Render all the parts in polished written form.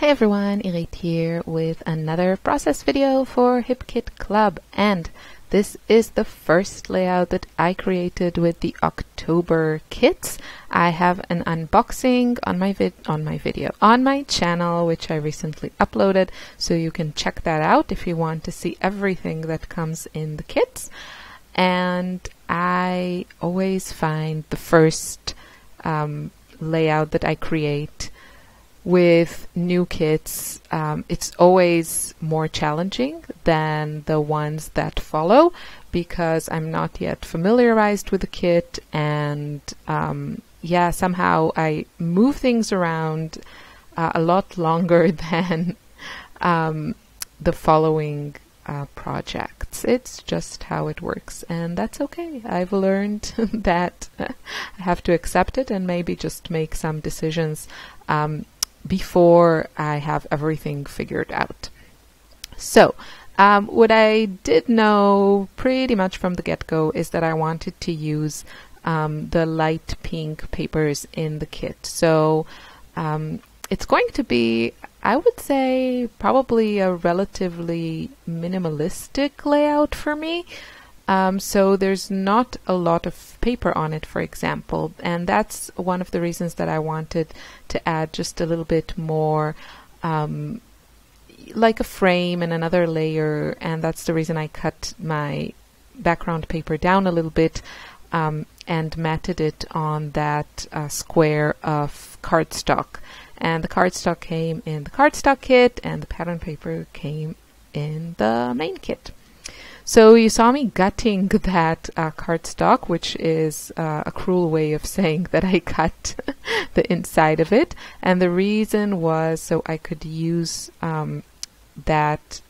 Hey everyone, Irit here with another process video for HipKit Club, and this is the first layout that I created with the October kits. I have an unboxing on my channel, which I recently uploaded, so you can check that out if you want to see everything that comes in the kits. And I always find the first layout that I create with new kits, it's always more challenging than the ones that follow because I'm not yet familiarized with the kit, and somehow I move things around a lot longer than the following projects. It's just how it works, and that's okay. I've learned that I have to accept it and maybe just make some decisions before I have everything figured out. So what I did know pretty much from the get-go is that I wanted to use the light pink papers in the kit. So it's going to be, I would say, probably a relatively minimalistic layout for me. So there's not a lot of paper on it, for example, and that's one of the reasons that I wanted to add just a little bit more like a frame and another layer, and that's the reason I cut my background paper down a little bit and matted it on that square of cardstock. And the cardstock came in the cardstock kit, and the pattern paper came in the main kit. So you saw me gutting that cardstock, which is a cruel way of saying that I cut the inside of it. And the reason was so I could use that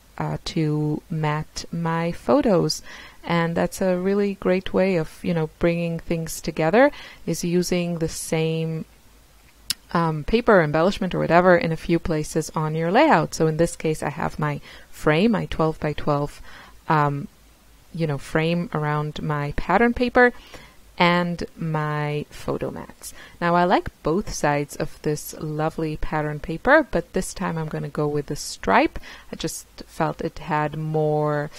to mat my photos. And that's a really great way of, bringing things together, is using the same paper embellishment or whatever in a few places on your layout. So in this case, I have my frame, my 12 by 12 frame around my pattern paper and my photo mats. Now I like both sides of this lovely pattern paper, but this time I'm going to go with the stripe. I just felt it had more,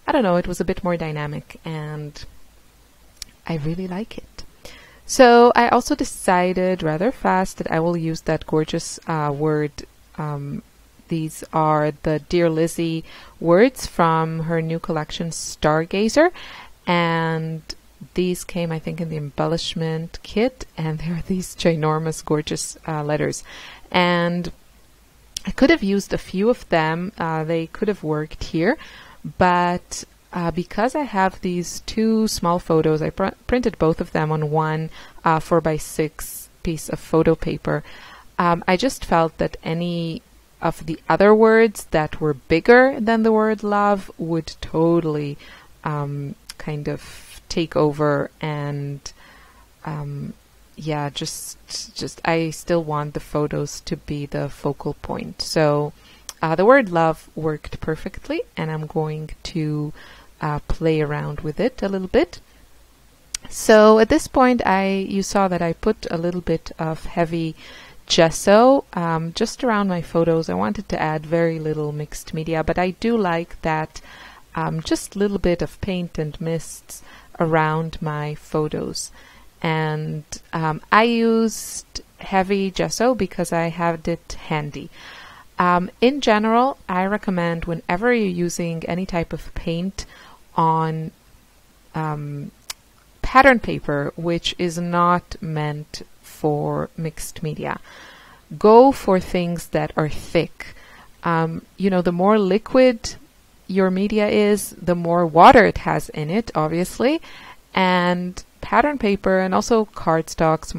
it was a bit more dynamic, and I really like it. So I also decided rather fast that I will use that gorgeous word. These are the Dear Lizzie words from her new collection, Stargazer. And these came, I think, in the embellishment kit. And there are these ginormous, gorgeous letters. And I could have used a few of them. They could have worked here. But because I have these two small photos, I printed both of them on one 4x6 piece of photo paper. I just felt that any of the other words that were bigger than the word love would totally kind of take over, and just I still want the photos to be the focal point. So the word love worked perfectly, and I'm going to play around with it a little bit. So at this point, you saw that I put a little bit of heavy gesso just around my photos. I wanted to add very little mixed media, but I do like that just a little bit of paint and mists around my photos. And I used heavy gesso because I had it handy. In general, I recommend whenever you're using any type of paint on pattern paper, which is not meant for mixed media, go for things that are thick. The more liquid your media is, the more water it has in it, obviously. And pattern paper and also cardstocks,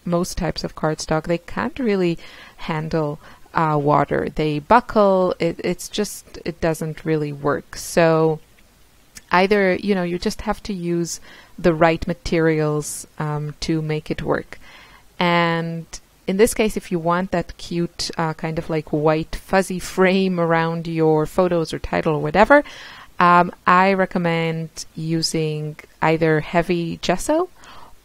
most types of cardstock, they can't really handle water. They buckle. It doesn't really work. So either, you just have to use the right materials to make it work. And in this case, if you want that cute kind of like white fuzzy frame around your photos or title or whatever, I recommend using either heavy gesso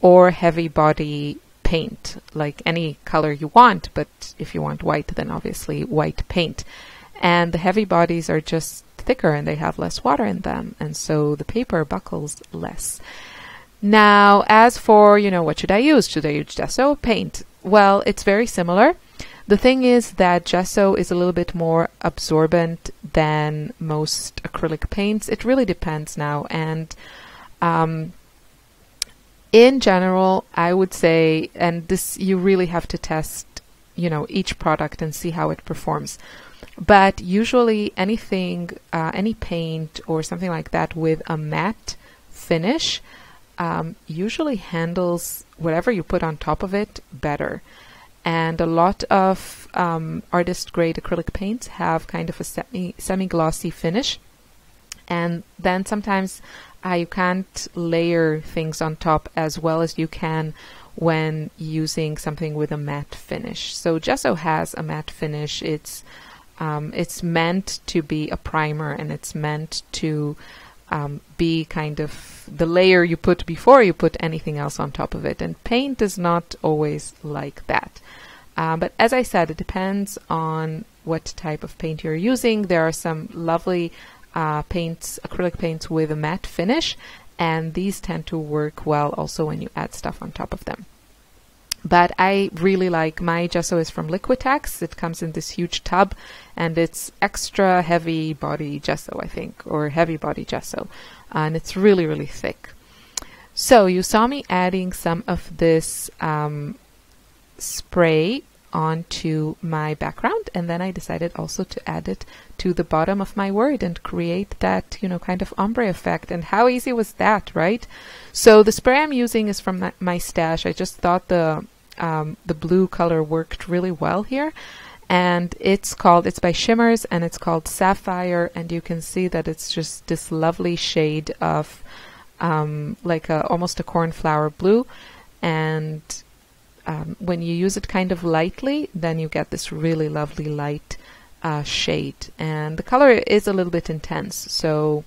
or heavy body paint, like any color you want, but if you want white, then obviously white paint. And the heavy bodies are just thicker and they have less water in them, and so the paper buckles less. Now, as for, what should I use? Should I use gesso or paint? Well, it's very similar. The thing is that gesso is a little bit more absorbent than most acrylic paints. It really depends now, and in general, I would say, and this you really have to test, each product and see how it performs. But usually anything, any paint or something like that with a matte finish usually handles whatever you put on top of it better. And a lot of artist grade acrylic paints have kind of a semi-glossy finish. And then sometimes you can't layer things on top as well as you can when using something with a matte finish. So gesso has a matte finish. It's meant to be a primer, and it's meant to be kind of the layer you put before you put anything else on top of it. And paint is not always like that. But as I said, it depends on what type of paint you're using. There are some lovely paints, acrylic paints with a matte finish, and these tend to work well also when you add stuff on top of them. But I really like, my gesso is from Liquitex. It comes in this huge tub, and it's extra heavy body gesso, I think, or heavy body gesso. And it's really, really thick. So you saw me adding some of this spray onto my background, and then I decided also to add it to the bottom of my word and create that, kind of ombre effect. And how easy was that, right? So the spray I'm using is from my stash. I just thought the blue color worked really well here, and it's by Shimmers, and it's called Sapphire, and you can see that it's just this lovely shade of like almost a cornflower blue, and when you use it kind of lightly, then you get this really lovely light shade, and the color is a little bit intense, so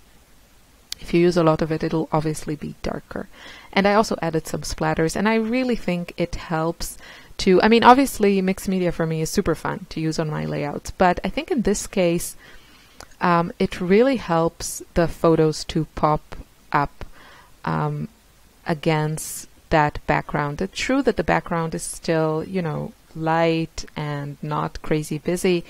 if you use a lot of it, it'll obviously be darker. And I also added some splatters, and I really think it helps to, obviously mixed media for me is super fun to use on my layouts, but I think in this case, it really helps the photos to pop up against that background. It's true that the background is still, light and not crazy busy,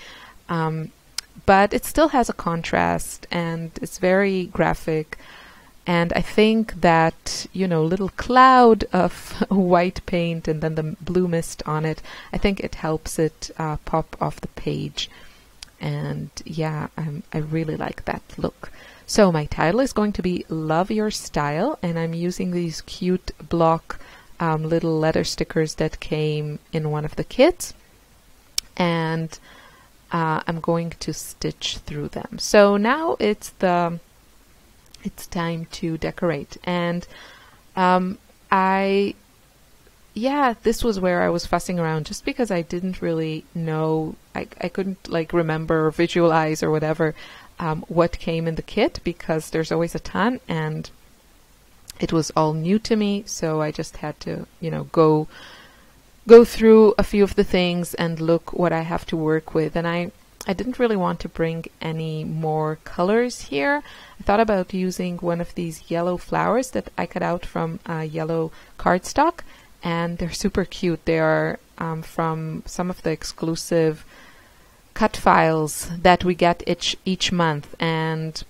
but it still has a contrast, and it's very graphic. And I think that, little cloud of white paint and then the blue mist on it, I think it helps it pop off the page. And yeah, I really like that look. So my title is going to be Love Your Style, and I'm using these cute block little letter stickers that came in one of the kits. And I'm going to stitch through them. So now it's time to decorate, and this was where I was fussing around just because I didn't really know, I couldn't remember or visualize or whatever what came in the kit, because there's always a ton, and it was all new to me, so I just had to go through a few of the things and look what I have to work with. And I didn't really want to bring any more colors here. I thought about using one of these yellow flowers that I cut out from yellow cardstock, and they're super cute. They are from some of the exclusive cut files that we get each month, and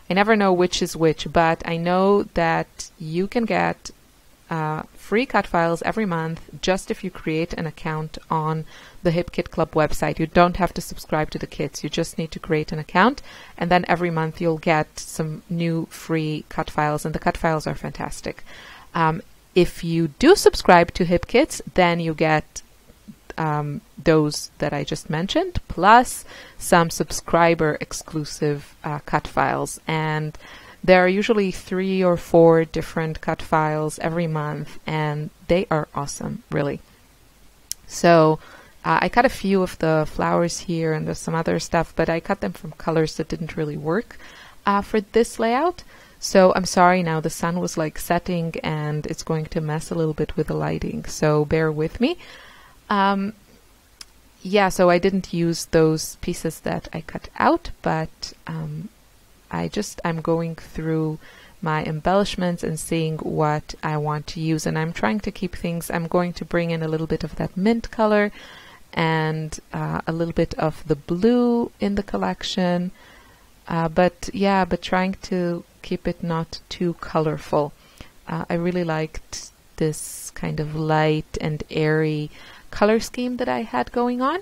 I never know which is which, but I know that you can get free cut files every month just if you create an account on the Hip Kit Club website. You don't have to subscribe to the kits, you just need to create an account, and then every month you'll get some new free cut files, and the cut files are fantastic. If you do subscribe to Hip Kits, then you get those that I just mentioned, plus some subscriber exclusive cut files, and there are usually 3 or 4 different cut files every month, and they are awesome, really. So I cut a few of the flowers here, and there's some other stuff, but I cut them from colors that didn't really work for this layout. So I'm sorry now, the sun was like setting and it's going to mess a little bit with the lighting, so bear with me. Yeah, so I didn't use those pieces that I cut out, but I'm going through my embellishments and seeing what I want to use, and I'm trying to keep things, I'm going to bring in a little bit of that mint color and a little bit of the blue in the collection, but trying to keep it not too colorful. I really liked this kind of light and airy color scheme that I had going on,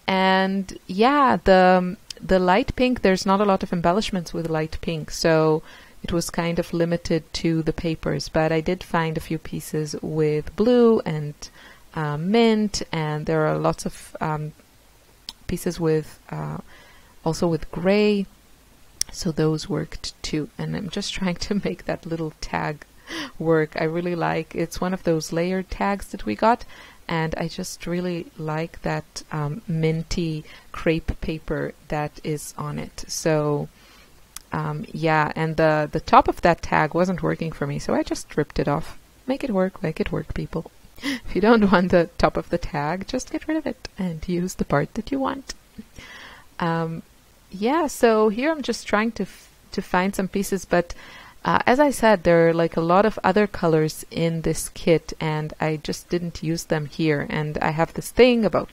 and yeah, the light pink, there's not a lot of embellishments with light pink, so it was kind of limited to the papers, but I did find a few pieces with blue and mint, and there are lots of pieces with also with gray, so those worked too. And I'm just trying to make that little tag work. I really like, it's one of those layered tags that we got, and I just really like that minty crepe paper that is on it. So yeah, and the top of that tag wasn't working for me, so I just ripped it off. Make it work, people. If you don't want the top of the tag, just get rid of it and use the part that you want. Yeah, so here I'm just trying to find some pieces, but as I said, there are like a lot of other colors in this kit, and I just didn't use them here. And I have this thing about,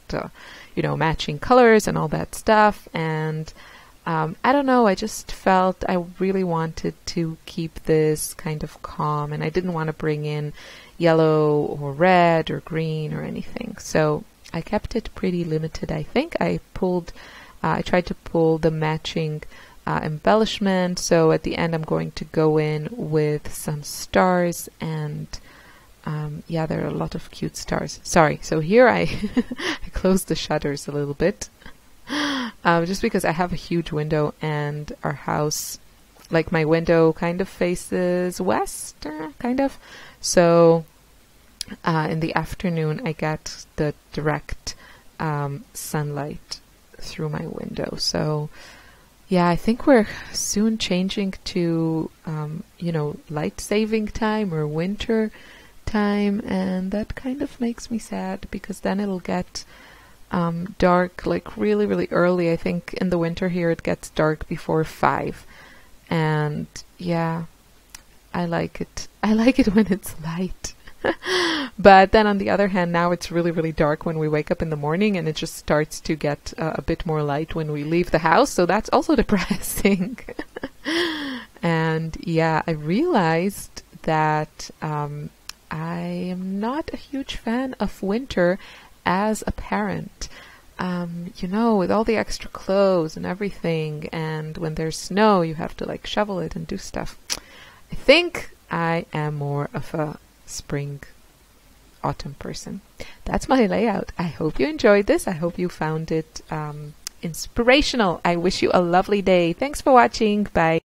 you know, matching colors and all that stuff, and I don't know, I just felt I really wanted to keep this kind of calm, and I didn't want to bring in yellow or red or green or anything. So I kept it pretty limited, I think. I tried to pull the matching embellishment, so at the end I'm going to go in with some stars, and yeah, there are a lot of cute stars. Sorry, so here I closed the shutters a little bit. Just because I have a huge window, and our house, like my window kind of faces west, kind of. So in the afternoon I get the direct sunlight through my window. So yeah, I think we're soon changing to, you know, light saving time or winter time, and that kind of makes me sad, because then it'll get dark like really, really early. I think in the winter here it gets dark before 5, and yeah, I like it. I like it when it's light. But then on the other hand, now it's really, really dark when we wake up in the morning, and it just starts to get a bit more light when we leave the house, so that's also depressing. And yeah, I realized that I am not a huge fan of winter as a parent. You know, with all the extra clothes and everything, and when there's snow you have to like shovel it and do stuff. I think I am more of a spring autumn person. That's my layout. I hope you enjoyed this. I hope you found it inspirational. I wish you a lovely day. Thanks for watching. Bye.